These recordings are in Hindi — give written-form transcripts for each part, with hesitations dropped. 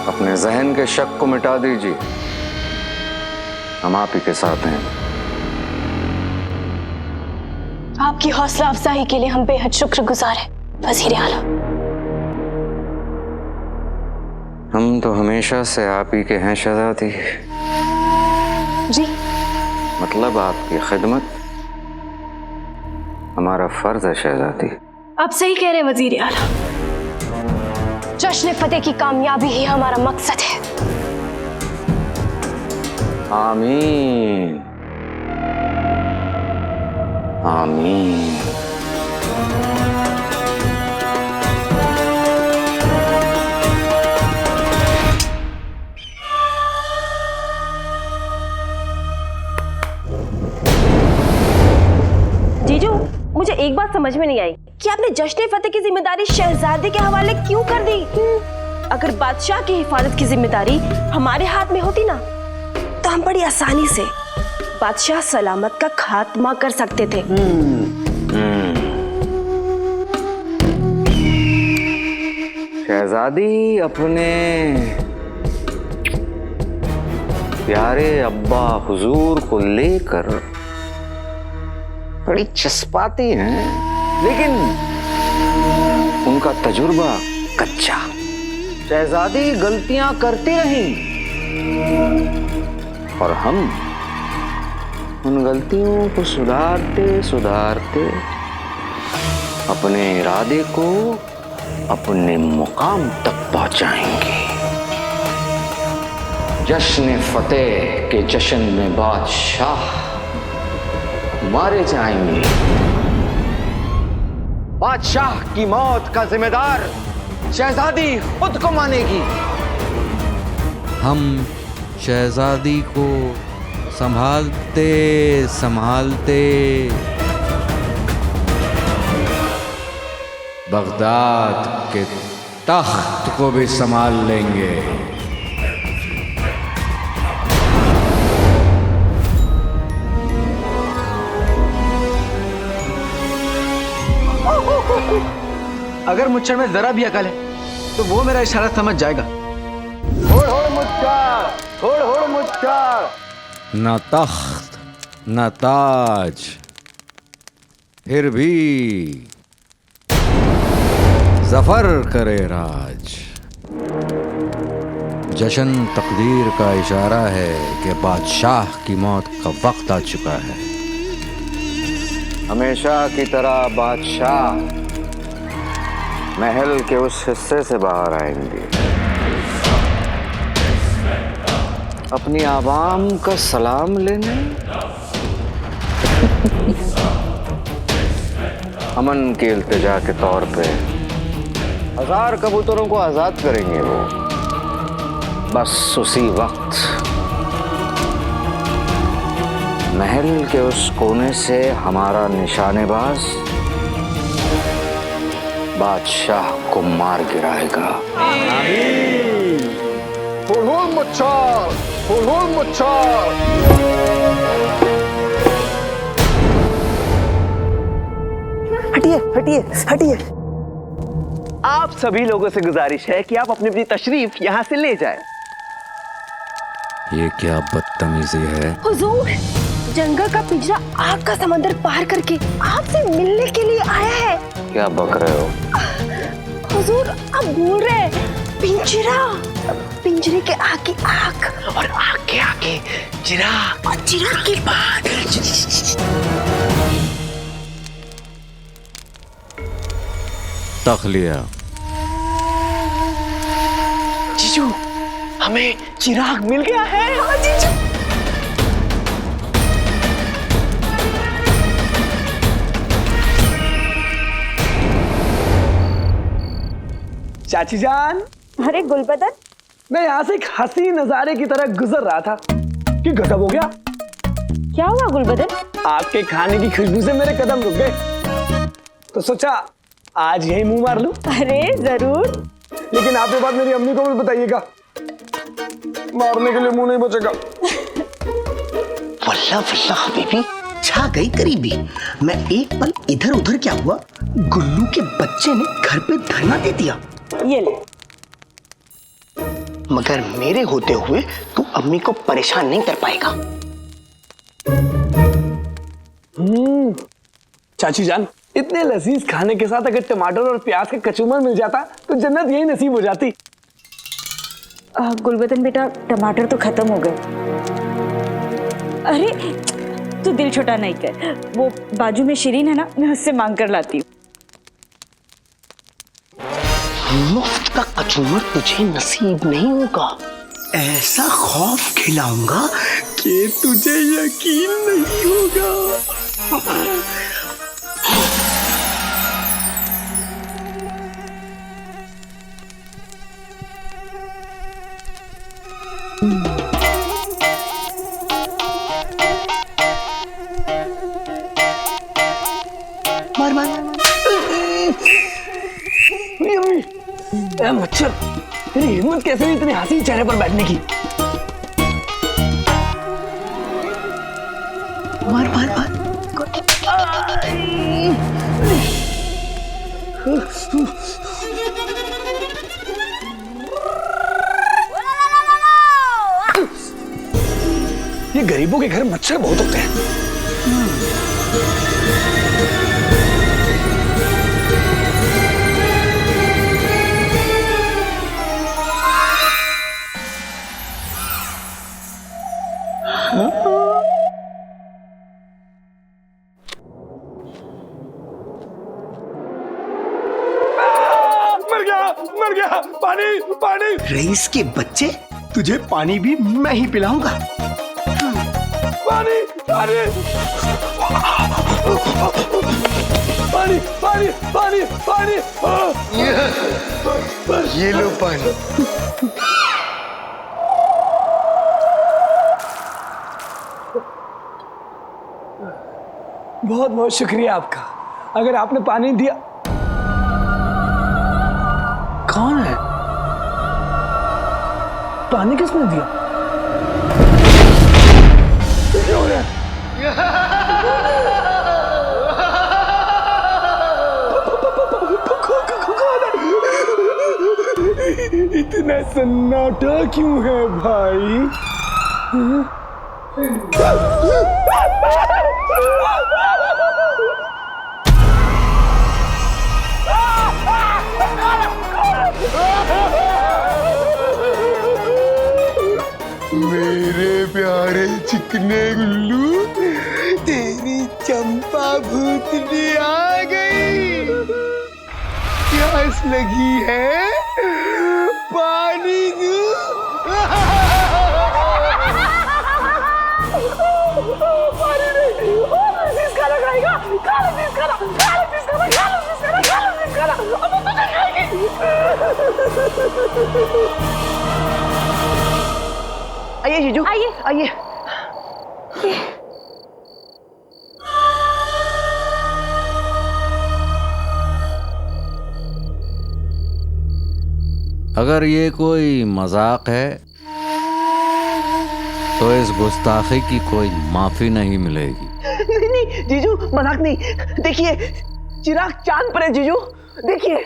अपने जहन के शक को मिटा दीजिए, हम आप ही के साथ हैं। आपकी हौसला अफजाई के लिए हम बेहद शुक्रगुजार हैं वजीर आला। हम तो हमेशा से आप ही के हैं शहजादी। जी मतलब आपकी खिदमत हमारा फर्ज है शहजादी। आप सही कह रहे हैं वजीर आला। जश्न फतेह की कामयाबी ही हमारा मकसद है। आमीन आमीन। जीजू, मुझे एक बात समझ में नहीं आई कि आपने जश्न फतेह की जिम्मेदारी शहजादे के हवाले क्यों कर दी? अगर बादशाह की हिफाजत की जिम्मेदारी हमारे हाथ में होती ना, तो हम बड़ी आसानी से बादशाह सलामत का खात्मा कर सकते थे। शहजादी अपने प्यारे अब्बा हुजूर को लेकर बड़ी चस्पाती हैं, लेकिन उनका तजुर्बा कच्चा। शहजादी गलतियां करती रहीं और हम उन गलतियों को सुधारते सुधारते अपने इरादे को अपने मुकाम तक पहुंचाएंगे। जश्न फतेह के जश्न में बादशाह मारे जाएंगे। बादशाह की मौत का जिम्मेदार शहजादी खुद को मानेगी। हम शहजादी को संभालते संभालते बगदाद के तख्त को भी संभाल लेंगे। अगर मुझ में जरा भी अकल है तो वो मेरा इशारा समझ जाएगा। होड़ मुझका न तख्त न ताज, फिर भी जफर करे राज। जश्न तकदीर का इशारा है कि बादशाह की मौत का वक्त आ चुका है। हमेशा की तरह बादशाह महल के उस हिस्से से बाहर आएंगे, अपनी आवाम का सलाम लेने, अमन के इल्तिजा के तौर पे 1000 कबूतरों को आजाद करेंगे वो। बस उसी वक्त महल के उस कोने से हमारा निशानेबाज बादशाह को मार गिराएगा। हटिए हटिए हटिए। आप सभी लोगों से गुजारिश है कि आप अपनी अपनी तशरीफ यहाँ से ले जाएं। ये क्या बदतमीजी है? हुजूर, जंगल का पिंजरा आग का समंदर पार करके आपसे मिलने के लिए आया है। क्या बक रहे हो? हुजूर, आप भूल रहे हैं, पिंजरा, पिंजरे के आगे आग और आग के आगे चिराग और चिराग के बाद तखलिया। जीजू, हमें चिराग मिल गया है। हाँ जीजू। चाची जान, अरे गुलबदन, मैं यहाँ से एक हसी नजारे की तरह गुजर रहा था कि गजब हो गया। क्या हुआ गुलबदन? आपके खाने की खुशबू से मेरे कदम रुक गए, तो सोचा आज यही मुंह मार लूं। अरे जरूर, लेकिन आप ये बात मेरी अम्मी को भी बताइएगा, मारने के लिए मुंह नहीं बचेगा। वल्ला वल्ला हबीबी, छा गई करीबी। मैं एक पल इधर उधर क्या हुआ, गुल्लू के बच्चे ने घर पे धरना दे दिया। ये ले। मगर मेरे होते हुए तू अम्मी को परेशान नहीं कर पाएगा। चाची जान, इतने लजीज खाने के साथ अगर टमाटर और प्याज का कचूमर मिल जाता तो जन्नत यही नसीब हो जाती। गुलबदन बेटा, टमाटर तो खत्म हो गए। अरे तू दिल छोटा नहीं कर, वो बाजू में शिरीन है ना, मैं उससे मांग कर लाती हूँ। मुफ्त का कचूमर तुझे नसीब नहीं होगा। ऐसा खौफ खिलाऊंगा कि तुझे यकीन नहीं होगा। मार मार अम्मी, ए मच्छर, तेरी हिम्मत कैसे हुई इतनी हंसी चेहरे पर बैठने की? मार मार मार। ये गरीबों के घर मच्छर बहुत होते हैं। मर गया, पानी पानी। रईस के बच्चे, तुझे पानी भी मैं ही पिलाऊंगा। पानी पानी पानी पानी पानी पानी। ये लो पानी। बहुत बहुत शुक्रिया आपका। अगर आपने पानी दिया। कौन है? पानी किसने दिया? क्या हो रहा है? इतना सन्नाटा क्यों है भाई? मेरे प्यारे चिकने गुल्लू, तेरी चंपा भूतनी आ गई। प्यास लगी है, पानी दो। पानी नहीं, खाना खाएगा, खाना। अब वो तुझे खाएगी। आइए जीजू, आइए आइए। अगर ये कोई मजाक है तो इस गुस्ताखी की कोई माफी नहीं मिलेगी। नहीं जीजू, मजाक नहीं। देखिए चिराग चांद पर है जीजू, देखिए।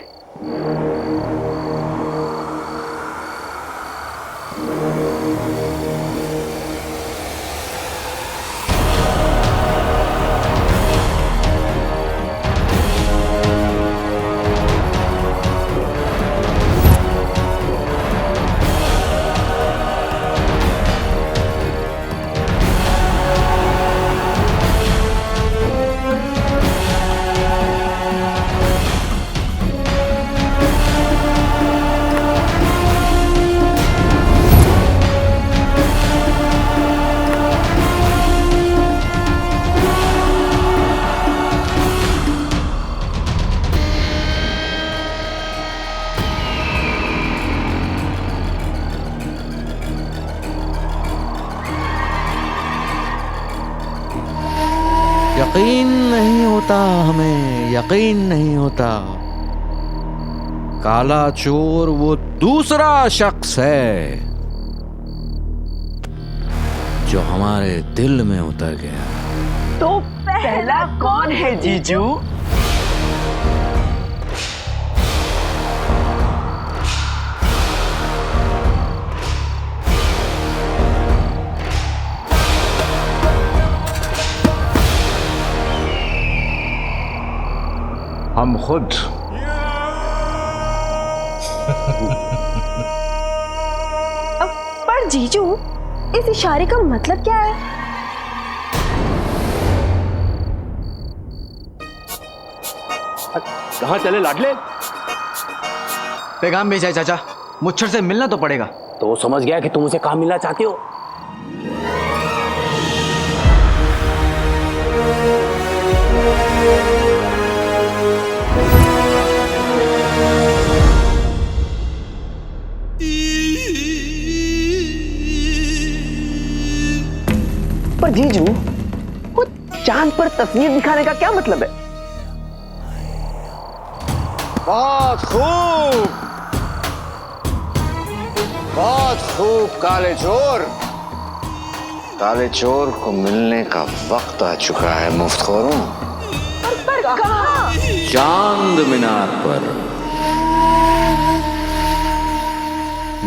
यकीन नहीं होता, हमें यकीन नहीं होता। काला चोर वो दूसरा शख्स है जो हमारे दिल में उतर गया। तो पहला कौन है जीजू? हम खुद। पर जीजू, इस इशारे का मतलब क्या है? कहाँ चले लाडले? पैगाम भेजा है चाचा, मुच्छर से मिलना तो पड़ेगा। तो वो समझ गया कि तुम उसे काम मिलना चाहते हो। पर जीजू, वो चांद पर तस्वीर दिखाने का क्या मतलब है? बहुत खूब काले चोर। काले चोर को मिलने का वक्त आ चुका है मुफ्तखोरों। पर कहाँ? चांद मीनार पर,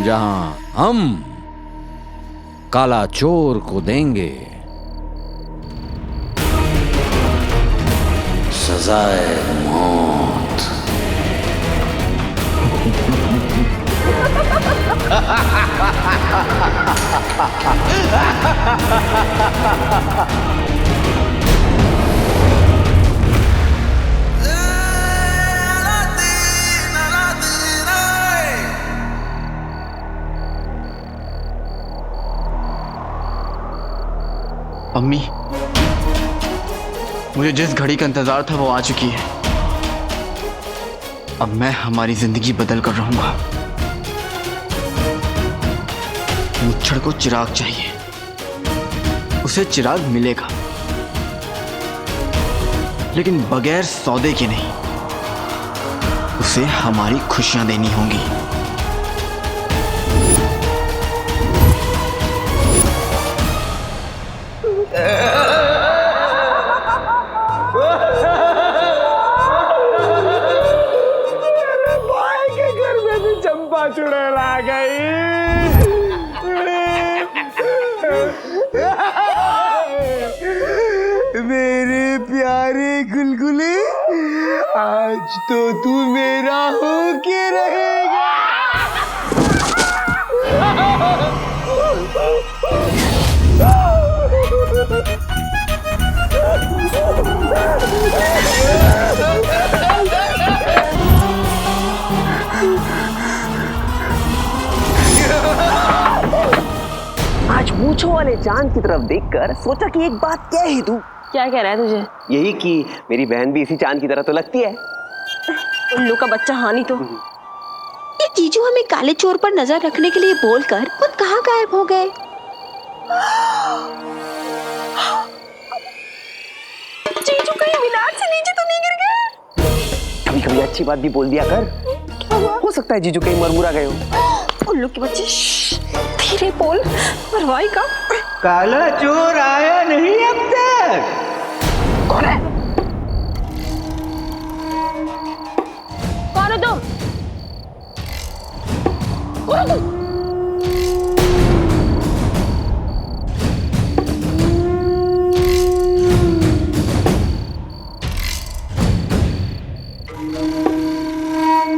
जहां हम काला चोर को देंगे सजाए मौत। अम्मी, मुझे जिस घड़ी का इंतजार था वो आ चुकी है। अब मैं हमारी जिंदगी बदल कर रहूंगा। मुच्छड़ को चिराग चाहिए, उसे चिराग मिलेगा, लेकिन बगैर सौदे के नहीं। उसे हमारी खुशियां देनी होंगी। भाई के घर में भी चंपा चुड़ैल आ गई। मेरे प्यारे गुलगुले, आज तो तू मेरा हो के रहेगा। आज मूंछों वाले चांद की तरफ देखकर सोचा कि एक बात कह ही दूं। क्या कह रहा है तुझे? यही कि मेरी बहन भी इसी चांद की तरह तो लगती है। उल्लू का बच्चा हानि तो। ये जीजू हमें काले चोर पर नजर रखने के लिए बोलकर खुद कहाँ गायब हो गए? जीजू कहीं मीनार से नीचे तो नहीं गिर गए? कभी कभी अच्छी बात भी बोल दिया कर। क्या हुआ? हो सकता है जीजू कहीं मरमुरा गए हो। उल्लू के बच्चे, धीरे बोल, मरवाई का। काला चोर आया नहीं अब तक। कौन है? कौन हो तुम? कौन हो तुम?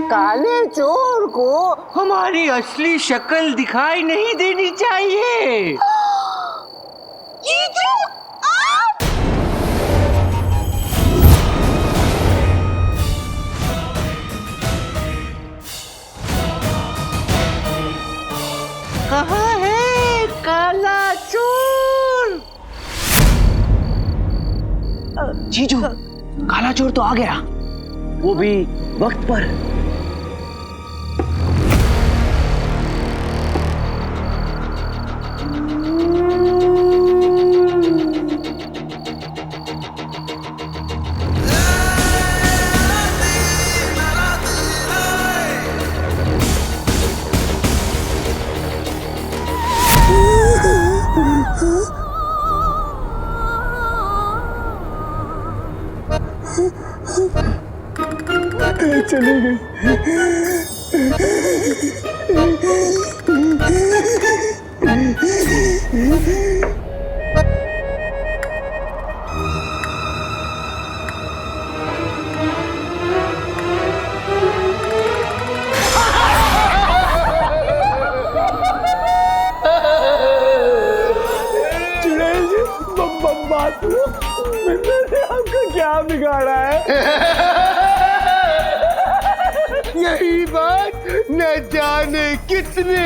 काले चोर को हमारी असली शक्ल दिखाई नहीं देनी चाहिए। जीजू, आप! कहाँ है काला चोर? जीजू, काला चोर तो आ गया, वो भी वक्त पर। चली गई। जाने कितने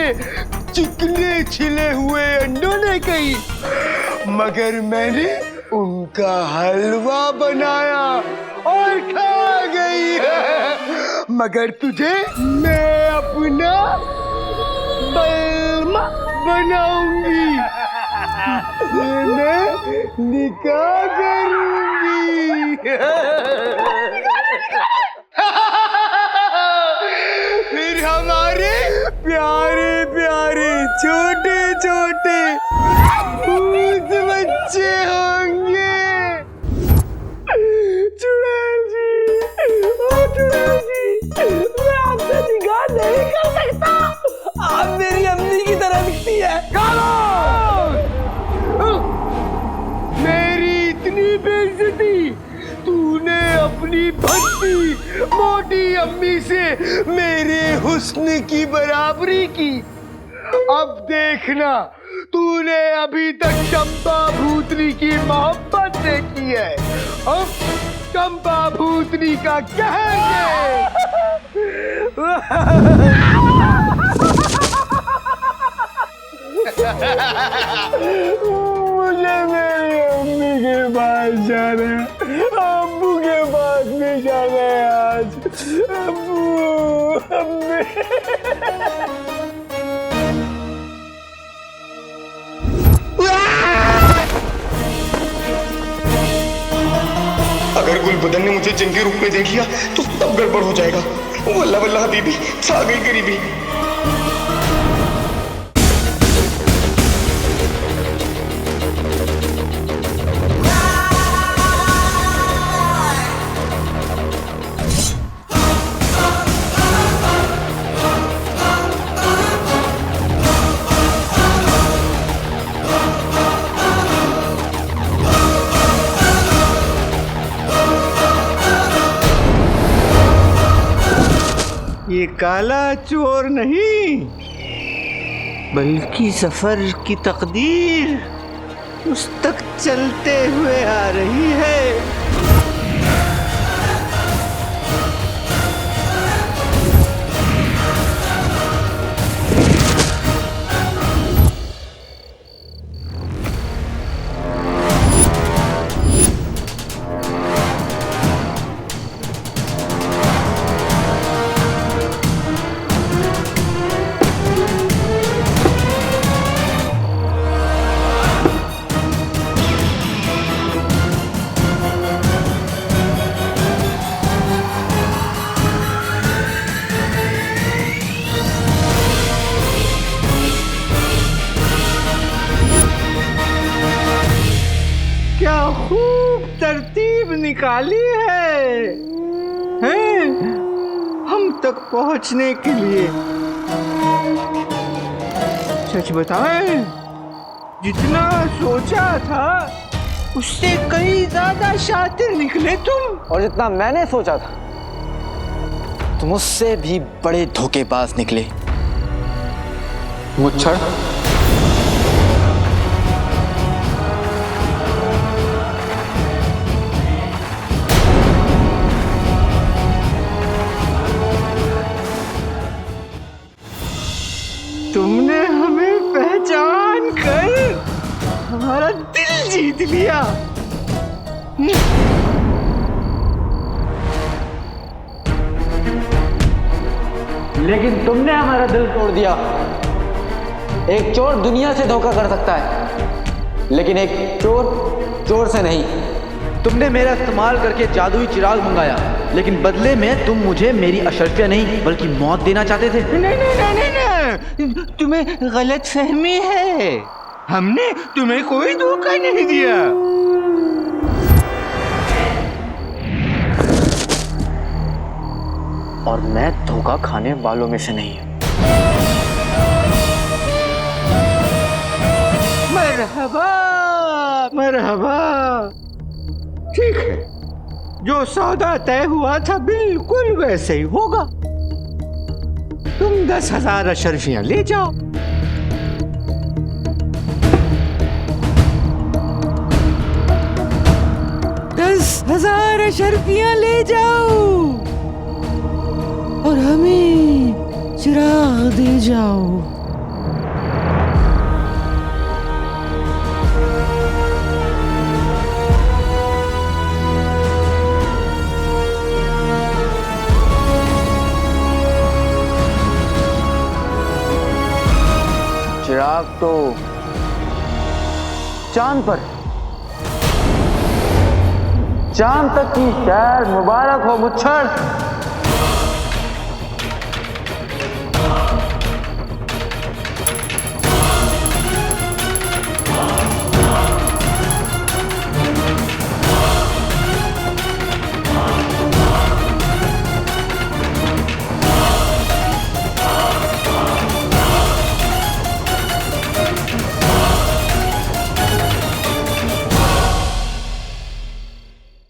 चिकने छिले हुए अंडों ने कही, मगर मैंने उनका हलवा बनाया और खा गई। मगर तुझे मैं अपना बलमा बनाऊंगी, मैं निकाह करूंगी। फिर हमारे प्यारे प्यारे छोटे छोटे भूत बच्चे होंगे। चुड़ैल जी, ओ चुड़ैल जी, मैं आपसे निगाह नहीं कर सकता। आप मेरी अम्मी की तरह दिखती है। मेरी इतनी बेइज्जती तूने अपनी भक्ति मोटी अम्मी से मेरे हुस्न की बराबरी की। अब देखना, तूने अभी तक चंपा भूतनी की मोहब्बत से की है, अब चंपा भूतनी का कहर मुझे मेरी अम्मी के पास जाना है, अब्बू के पास भी जाना है आज। अब्बू, अम्मी। अगर गुलबदन ने मुझे जिन के रूप में देख लिया तो तब गड़बड़ हो जाएगा। वल्लाह वल्लाह दीदी, छा गई गरीबी। ये काला चोर नहीं, बल्कि सफर की तकदीर उस तक चलते हुए आ रही है। क्या खूब तरतीब निकाली है, हैं? हम तक पहुंचने के लिए। सच बताएं, जितना सोचा था उससे कई ज्यादा शातिर निकले तुम। और जितना मैंने सोचा था तुम उससे भी बड़े धोखेबाज निकले। मुच्छड़, तुमने हमें पहचान कर हमारा दिल जीत लिया। लेकिन तुमने हमारा दिल तोड़ दिया। एक चोर दुनिया से धोखा कर सकता है, लेकिन एक चोर चोर से नहीं। तुमने मेरा इस्तेमाल करके जादुई चिराग मंगाया, लेकिन बदले में तुम मुझे मेरी अशरफिया नहीं बल्कि मौत देना चाहते थे। नहीं नहीं नहीं नहीं, नहीं। तुम्हें गलत फहमी है, हमने तुम्हें कोई धोखा नहीं दिया। और मैं धोखा खाने वालों में से नहीं हूं। मरहबा मरहबा, ठीक है, जो सौदा तय हुआ था बिल्कुल वैसे ही होगा। तुम 10,000 अशरफियां ले जाओ। हजार अशरफियां ले जाओ और हमें चिराग दे जाओ। चिराग तो चांद पर, चांद तक की खैर मुबारक हो मुच्छर।